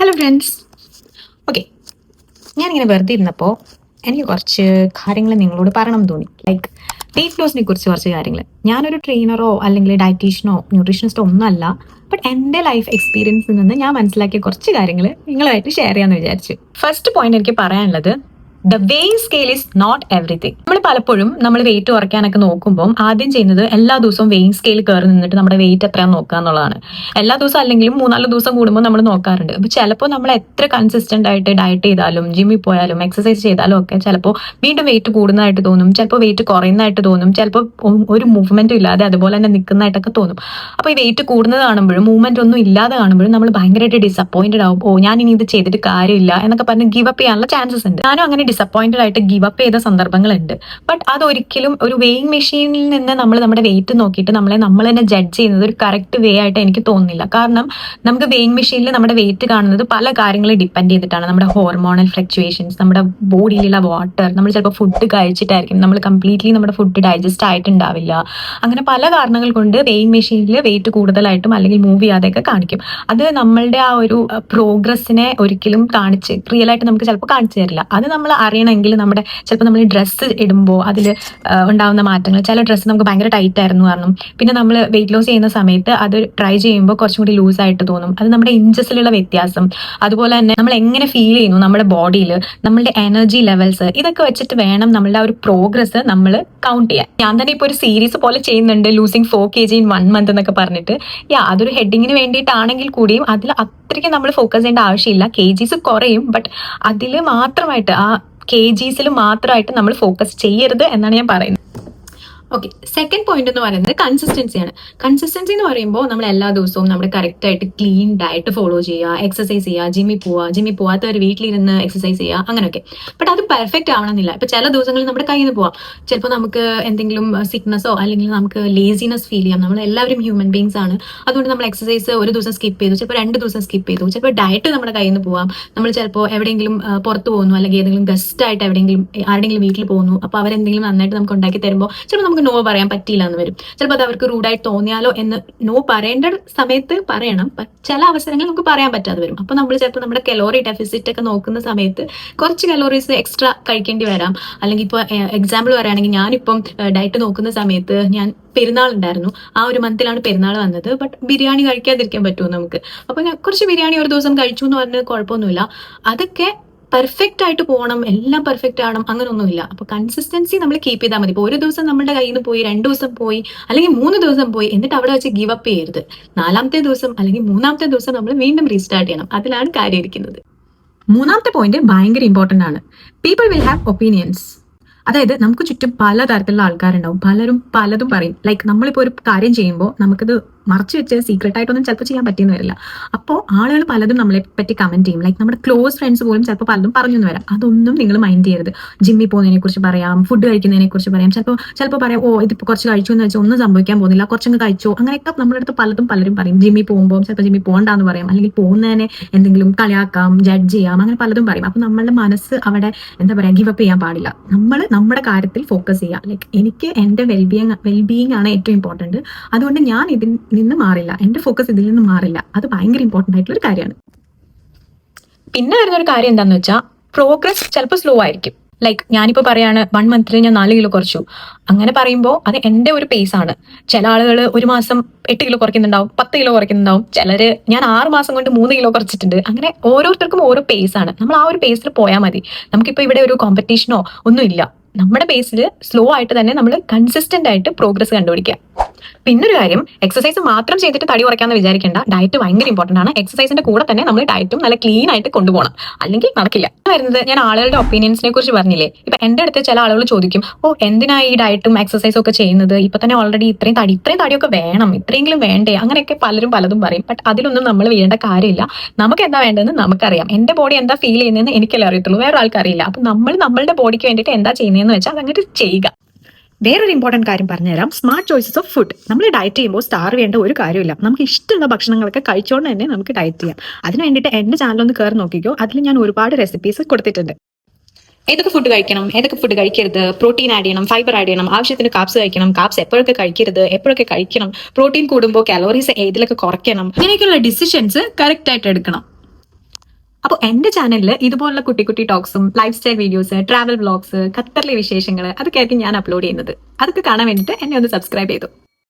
Hello friends. Okay, ഞാനിങ്ങനെ വെറുതെ ഇരുന്നപ്പോൾ എനിക്ക് കുറച്ച് കാര്യങ്ങൾ നിങ്ങളോട് പറയണം എന്ന് തോന്നി. ലൈക്ക് വെയിറ്റ് ലോസിനെ കുറിച്ച് കുറച്ച് കാര്യങ്ങൾ. ഞാനൊരു ട്രെയിനറോ അല്ലെങ്കിൽ ഡയറ്റീഷ്യനോ ന്യൂട്രീഷനിസ്റ്റോ ഒന്നുമല്ല. ബട്ട് എൻ്റെ ലൈഫ് എക്സ്പീരിയൻസിൽ നിന്ന് ഞാൻ മനസ്സിലാക്കിയ കുറച്ച് കാര്യങ്ങൾ നിങ്ങളുമായിട്ട് ഷെയർ ചെയ്യാമെന്ന് വിചാരിച്ചു. ഫസ്റ്റ് പോയിന്റ് എനിക്ക് പറയാനുള്ളത്, the weighing scale is not everything. നമ്മൾ പലപ്പോഴും നമ്മൾ വെയിറ്റ് കുറയ്ക്കാനൊക്കെ നോക്കുമ്പോൾ ആദ്യം ചെയ്യുന്നത് എല്ലാ ദിവസവും വെയിങ് സ്കെയിൽ കയറി നിന്നിട്ട് നമ്മുടെ വെയിറ്റ് എത്രയാണെന്ന് നോക്കുക എന്നുള്ളതാണ്. എല്ലാ ദിവസം അല്ലെങ്കിലും 3-4 ദിവസം കൂടുമ്പോൾ നമ്മൾ നോക്കാറുണ്ട്. അപ്പോൾ ചിലപ്പോൾ നമ്മൾ എത്ര കൺസിസ്റ്റന്റ് ആയിട്ട് ഡയറ്റ് ചെയ്താലും ജിമ്മിൽ പോയാലും എക്സസൈസ് ചെയ്താലും ഒക്കെ ചിലപ്പോൾ വീണ്ടും വെയിറ്റ് കൂടുന്നതായിട്ട് തോന്നും, ചിലപ്പോൾ വെയിറ്റ് കുറയുന്നതായിട്ട് തോന്നും, ചിലപ്പോൾ ഒരു മൂവ്മെന്റും ഇല്ലാതെ അതുപോലെ തന്നെ നിൽക്കുന്നതായിട്ടൊക്കെ തോന്നും. അപ്പോൾ ഈ വെയിറ്റ് കൂടുന്നത് കാണുമ്പോഴും മൂവ്മെന്റ് ഒന്നും ഇല്ലാതെ കാണുമ്പോഴും നമ്മൾ ഭയങ്കരമായിട്ട് ഡിസപ്പോയിന്റഡ് ആവും. ഞാൻ ഇനി ഇത് ചെയ്തിട്ട് കാര്യമില്ല എന്നൊക്കെ പറഞ്ഞ് ഗിവ് അപ്പ് ചെയ്യാനുള്ള ചാൻസസ് ഉണ്ട്. ഞാനും അങ്ങനെ ഡിസപ്പോയിന്റഡ് ആയിട്ട് ഗിവ് അപ്പ് ചെയ്ത സന്ദർഭങ്ങളുണ്ട്. ബട്ട് അതൊരിക്കലും ഒരു വെയിങ് മെഷീനിൽ നിന്ന് നമ്മൾ നമ്മുടെ വെയിറ്റ് നോക്കിയിട്ട് നമ്മൾ തന്നെ ജഡ്ജ് ചെയ്യുന്നത് ഒരു കറക്റ്റ് വേ ആയിട്ട് എനിക്ക് തോന്നുന്നില്ല. കാരണം നമുക്ക് വെയിങ് മെഷീനിൽ നമ്മുടെ വെയിറ്റ് കാണുന്നത് പല കാര്യങ്ങളെ ഡിപ്പെൻഡ് ചെയ്തിട്ടാണ്. നമ്മുടെ ഹോർമോണൽ ഫ്ലക്ച്വേഷൻസ്, നമ്മുടെ ബോഡിയിലുള്ള വാട്ടർ, നമ്മൾ ചിലപ്പോൾ ഫുഡ് കഴിച്ചിട്ടായിരിക്കും, നമ്മൾ കംപ്ലീറ്റ്ലി നമ്മുടെ ഫുഡ് ഡൈജസ്റ്റ് ആയിട്ടുണ്ടാവില്ല. അങ്ങനെ പല കാരണങ്ങൾ കൊണ്ട് വെയിങ് മെഷീനിൽ വെയിറ്റ് കൂടുതലായിട്ടും അല്ലെങ്കിൽ മൂവ് ചെയ്യാതെയൊക്കെ കാണിക്കും. അത് നമ്മളുടെ ആ ഒരു പ്രോഗ്രസ്സിനെ ഒരിക്കലും റിയൽ ആയിട്ട് നമുക്ക് ചിലപ്പോൾ കാണിച്ചു തരില്ല. അത് നമ്മൾ അറിയണമെങ്കിൽ ചിലപ്പോൾ നമ്മൾ ഡ്രസ്സ് ഇടുമ്പോൾ അതിൽ ഉണ്ടാകുന്ന മാറ്റങ്ങൾ, ചില ഡ്രസ്സ് നമുക്ക് ഭയങ്കര ടൈറ്റ് ആയിരുന്നു കാരണം പിന്നെ നമ്മൾ വെയിറ്റ് ലോസ് ചെയ്യുന്ന സമയത്ത് അത് ട്രൈ ചെയ്യുമ്പോൾ കുറച്ചും കൂടി ലൂസ് ആയിട്ട് തോന്നും. അത് നമ്മുടെ ഇഞ്ചസിലുള്ള വ്യത്യാസം, അതുപോലെ തന്നെ നമ്മൾ എങ്ങനെ ഫീൽ ചെയ്യുന്നു നമ്മുടെ ബോഡിയിൽ, നമ്മളുടെ എനർജി ലെവൽസ്, ഇതൊക്കെ വെച്ചിട്ട് വേണം നമ്മളുടെ ആ ഒരു പ്രോഗ്രസ് നമ്മൾ കൗണ്ട് ചെയ്യാൻ. ഞാൻ തന്നെ ഇപ്പോൾ ഒരു സീരീസ് പോലെ ചെയ്യുന്നുണ്ട്, ലൂസിങ് 4 kg in 1 month എന്നൊക്കെ പറഞ്ഞിട്ട്. അതൊരു ഹെഡിങ്ങിന് വേണ്ടിയിട്ടാണെങ്കിൽ കൂടിയും അതിൽ അത്രയ്ക്ക് നമ്മൾ ഫോക്കസ് ചെയ്യേണ്ട ആവശ്യമില്ല. kgs കുറയും, ബട്ട് അതിൽ മാത്രമായിട്ട് ആ kgs മാത്രമായിട്ട് നമ്മൾ ഫോക്കസ് ചെയ്യരുത് എന്നാണ് ഞാൻ പറയുന്നത്. ഓക്കെ, സെക്കൻഡ് പോയിന്റ് എന്ന് പറയുന്നത് കൺസിസ്റ്റൻസിയാണ്. കൺസിസ്റ്റൻസി എന്ന് പറയുമ്പോൾ നമ്മൾ എല്ലാ ദിവസവും നമ്മുടെ കറക്റ്റ് ആയിട്ട് ക്ലീൻ ഡയറ്റ് ഫോളോ ചെയ്യുക, എക്സസൈസ് ചെയ്യുക, ജിമ്മിൽ പോവാത്തവർ വീട്ടിലിരുന്ന് എക്സസൈസ് ചെയ്യുക, അങ്ങനെയൊക്കെ. ബട്ട് അത് പെർഫെക്റ്റ് ആവണമെന്നില്ല. ഇപ്പൊ ചില ദിവസങ്ങളിൽ നമ്മുടെ കയ്യിൽ നിന്ന് പോവാം. ചിലപ്പോൾ നമുക്ക് എന്തെങ്കിലും സിക്നസോ അല്ലെങ്കിൽ നമുക്ക് ലേസിനെസ് ഫീൽ ചെയ്യാം. നമ്മൾ എല്ലാവരും ഹ്യൂമൻ ബീങ്സ് ആണ്. അതുകൊണ്ട് നമ്മൾ എക്സസൈസ് ഒരു ദിവസം സ്കിപ്പ് ചെയ്തു, ചിലപ്പോൾ 2 ദിവസം സ്കിപ്പ് ചെയ്തു, ചിലപ്പോൾ ഡയറ്റ് നമ്മുടെ കയ്യിൽ നിന്ന് പോവാം. നമ്മൾ ചിലപ്പോൾ എവിടെയെങ്കിലും പുറത്ത് പോകുന്നു, അല്ലെങ്കിൽ ഏതെങ്കിലും ഗസ്റ്റ് ആയിട്ട് ആരുടെങ്കിലും വീട്ടിൽ പോകുന്നു. അപ്പോൾ അവരെന്തെങ്കിലും നന്നായിട്ട് നമുക്ക് ഉണ്ടാക്കി തരുമ്പോൾ ചിലപ്പോൾ നോ പറയാൻ പറ്റിയില്ല എന്ന് വരും. ചിലപ്പോൾ അത് അവർക്ക് റൂഡായിട്ട് തോന്നിയാലോ എന്ന് നോ പറയേണ്ട സമയത്ത് പറയണം. ചില അവസരങ്ങളിൽ നമുക്ക് പറയാൻ പറ്റാതെ വരും. അപ്പോൾ നമ്മൾ ചിലപ്പോൾ നമ്മുടെ കലോറി ഡെഫിസിറ്റ് ഒക്കെ നോക്കുന്ന സമയത്ത് കുറച്ച് കലോറീസ് എക്സ്ട്രാ കഴിക്കേണ്ടി വരാം. അല്ലെങ്കിൽ ഇപ്പോൾ എക്സാമ്പിൾ പറയുകയാണെങ്കിൽ ഞാനിപ്പം ഡയറ്റ് നോക്കുന്ന സമയത്ത് ഞാൻ പെരുന്നാൾ ഉണ്ടായിരുന്നു, ആ ഒരു മന്തിലാണ് പെരുന്നാൾ വന്നത്. ബട്ട് ബിരിയാണി കഴിക്കാതിരിക്കാൻ പറ്റുമോ നമുക്ക്? അപ്പോൾ ഞാൻ കുറച്ച് ബിരിയാണി ഒരു ദിവസം കഴിച്ചു എന്ന് പറഞ്ഞ് കുഴപ്പമൊന്നുമില്ല. അതൊക്കെ പെർഫെക്റ്റ് ആയിട്ട് പോകണം, എല്ലാം പെർഫെക്റ്റ് ആവണം, അങ്ങനെയൊന്നുമില്ല. അപ്പൊ കൺസിസ്റ്റൻസി നമ്മൾ കീപ്പ് ചെയ്താൽ മതി. ഇപ്പോൾ ഒരു ദിവസം നമ്മുടെ കയ്യിൽ നിന്ന് പോയി, 2 ദിവസം പോയി, അല്ലെങ്കിൽ 3 ദിവസം പോയി, എന്നിട്ട് അവിടെ വെച്ച് ഗിവ് അപ്പ് ചെയ്യരുത്. 4ാമത്തെ ദിവസം അല്ലെങ്കിൽ 3ാമത്തെ ദിവസം നമ്മൾ വീണ്ടും റീസ്റ്റാർട്ട് ചെയ്യണം. അതിലാണ് കാര്യം ഇരിക്കുന്നത്. 3ാമത്തെ പോയിന്റ് ഭയങ്കര ഇമ്പോർട്ടന്റ് ആണ്. People will have opinions. അതായത് നമുക്ക് ചുറ്റും പലതരത്തിലുള്ള ആൾക്കാരുണ്ടാവും, പലരും പലതും പറയും. ലൈക്ക് നമ്മളിപ്പോൾ ഒരു കാര്യം ചെയ്യുമ്പോൾ നമുക്കത് മറച്ചു വെച്ച് സീക്രട്ട് ആയിട്ടൊന്നും ചിലപ്പോൾ ചെയ്യാൻ പറ്റിയെന്ന് വരില്ല. അപ്പോൾ ആളുകൾ പലതും നമ്മളെ പറ്റി കമന്റ് ചെയ്യും. ലൈക്ക് നമ്മുടെ ക്ലോസ് ഫ്രണ്ട്സ് പോലും ചിലപ്പോൾ പലതും പറഞ്ഞു വരാം. അതൊന്നും നിങ്ങൾ മൈൻഡ് ചെയ്യരുത്. ജിമ്മിൽ പോകുന്നതിനെ കുറിച്ച് പറയാം, ഫുഡ് കഴിക്കുന്നതിനെ കുറിച്ച് പറയാം, ചിലപ്പോൾ പറയാം ഇതിപ്പോൾ കുറച്ച് കഴിച്ചു എന്ന് വെച്ചാൽ ഒന്നും സംഭവിക്കാൻ പോകുന്നില്ല, കുറച്ചങ്ങ് കഴിച്ചോ, അങ്ങനെയൊക്കെ നമ്മുടെ അടുത്ത് പലരും പറയും. ജിമ്മിൽ പോകുമ്പോൾ ചിലപ്പോൾ ജിമ്മിൽ പോകണ്ടെന്ന് പറയാം, അല്ലെങ്കിൽ പോകുന്നതിനെ എന്തെങ്കിലും കളിയാക്കാം, ജഡ്ജ് ചെയ്യാം, അങ്ങനെ പലതും പറയും. അപ്പോൾ നമ്മളുടെ മനസ്സ് അവിടെ ഗിവ് അപ്പ് ചെയ്യാൻ പാടില്ല. നമ്മൾ നമ്മുടെ കാര്യത്തിൽ ഫോക്കസ് ചെയ്യുക. ലൈക്ക് എനിക്ക് എൻ്റെ വെൽബീയിങ് ആണ് ഏറ്റവും ഇമ്പോർട്ടൻറ്റ്. അതുകൊണ്ട് ഞാൻ ഇതിൽ നിന്ന് മാറില്ല, എൻ്റെ ഫോക്കസ് ഇതിൽ നിന്ന് മാറില്ല. അത് ഭയങ്കര ഇമ്പോർട്ടൻ്റ് ആയിട്ടുള്ള ഒരു കാര്യമാണ്. പിന്നെ വരുന്നൊരു കാര്യം എന്താണെന്ന് വെച്ചാൽ, പ്രോഗ്രസ് ചിലപ്പോൾ സ്ലോ ആയിരിക്കും. ലൈക്ക് ഞാനിപ്പോൾ പറയാണ് 1 month ഞാൻ 4 കിലോ കുറച്ചു. അങ്ങനെ പറയുമ്പോൾ അത് എൻ്റെ ഒരു പേസ് ആണ്. ചില ആളുകൾ ഒരു മാസം 8 കിലോ കുറയ്ക്കുന്നുണ്ടാവും, 10 കിലോ കുറയ്ക്കുന്നുണ്ടാവും. ചിലര് ഞാൻ 6 മാസം കൊണ്ട് 3 കിലോ കുറച്ചിട്ടുണ്ട്. അങ്ങനെ ഓരോരുത്തർക്കും ഓരോ പേസ് ആണ്. നമ്മൾ ആ ഒരു പേസിൽ പോയാൽ മതി. നമുക്കിപ്പോൾ ഇവിടെ ഒരു കോമ്പറ്റീഷനോ ഒന്നുമില്ല. നമ്മുടെ പേസിൽ സ്ലോ ആയിട്ട് തന്നെ നമ്മൾ കൺസിസ്റ്റന്റ് ആയിട്ട് പ്രോഗ്രസ് കണ്ടുപിടിക്കുക. പിന്നൊരു കാര്യം, എക്സസൈസ് മാത്രം ചെയ്തിട്ട് തടി കുറയ്ക്കാന്ന് വിചാരിക്കേണ്ട. ഡയറ്റ് ഭയങ്കര ഇമ്പോർട്ടന്റ് ആണ്. എക്സസൈസിന്റെ കൂടെ തന്നെ നമ്മൾ ഡയറ്റും നല്ല ക്ലീൻ ആയിട്ട് കൊണ്ടുപോകണം, അല്ലെങ്കിൽ നടക്കില്ല. വരുന്നത് ഞാൻ ആളുകളുടെ ഒപ്പീനിയൻസിനെ കുറിച്ച് പറഞ്ഞില്ലേ. ഇപ്പൊ എന്റെ അടുത്ത് ചില ആളുകൾ ചോദിക്കും, എന്തിനാ ഈ ഡയറ്റും എക്സസൈസും ഒക്കെ ചെയ്യുന്നത്? ഇപ്പൊ തന്നെ ഓൾറെഡി ഇത്രയും തടിയൊക്കെ വേണം, ഇത്രയെങ്കിലും വേണ്ടേ? അങ്ങനെയൊക്കെ പലതും പറയും. ബട്ട് അതിലൊന്നും നമ്മൾ വീഴേണ്ട കാര്യമില്ല. നമുക്ക് എന്താ വേണ്ടതെന്ന് നമുക്കറിയാം. എന്റെ ബോഡി എന്താ ഫീൽ ചെയ്യുന്നതെന്ന് എനിക്കല്ലേ അറിയത്തുള്ളൂ, വേറെ ആൾക്കറിയില്ല. അപ്പൊ നമ്മൾ നമ്മളുടെ ബോഡിക്ക് വേണ്ടിയിട്ട് എന്താ ചെയ്യുന്നതെന്ന് വെച്ചാൽ അതങ്ങോട്ട് ചെയ്യുക. വേറൊരു ഇമ്പോർട്ടൻറ്റ് കാര്യം പറഞ്ഞുതരാം, സ്മാർട്ട് ചോയ്സസ് ഓഫ് ഫുഡ്. നമ്മൾ ഡയറ്റ് ചെയ്യുമ്പോൾ സ്റ്റാർ വേണ്ട ഒരു കാര്യമില്ല. നമുക്ക് ഇഷ്ടമുള്ള ഭക്ഷണങ്ങളൊക്കെ കഴിച്ചുകൊണ്ട് തന്നെ നമുക്ക് ഡയറ്റ് ചെയ്യാം. അതിന് വേണ്ടിയിട്ട് എൻ്റെ ചാനലൊന്ന് കയറി നോക്കിക്കോ. അതിൽ ഞാൻ ഒരുപാട് റെസിപ്പീസ് കൊടുത്തിട്ടുണ്ട്. ഏതൊക്കെ ഫുഡ് കഴിക്കണം, ഏതൊക്കെ ഫുഡ് കഴിക്കരുത്, പ്രോട്ടീൻ ആഡ് ചെയ്യണം, ഫൈബർ ആഡ് ചെയ്യണം, ആവശ്യത്തിന് കാപ്സ് കഴിക്കണം, കാപ്സ് എപ്പോഴൊക്കെ കഴിക്കരുത്, എപ്പോഴൊക്കെ കഴിക്കണം, പ്രോട്ടീൻ കൂടുമ്പോൾ കാലോറീസ് ഏതിലൊക്കെ കുറയ്ക്കണം, ഇങ്ങനെയൊക്കെയുള്ള ഡിസിഷൻസ് കറക്റ്റ് ആയിട്ട് എടുക്കണം. അപ്പോൾ എൻ്റെ ചാനലിൽ ഇതുപോലുള്ള കുട്ടി കുട്ടി ടോക്സും lifestyle videos, travel vlogs, ഖത്തറിലെ വിശേഷങ്ങൾ അതൊക്കെ ആയിരിക്കും ഞാൻ അപ്ലോഡ് ചെയ്യുന്നത്. അതൊക്കെ കാണാൻ വേണ്ടിയിട്ട് എന്നെ ഒന്ന് സബ്സ്ക്രൈബ് ചെയ്തു.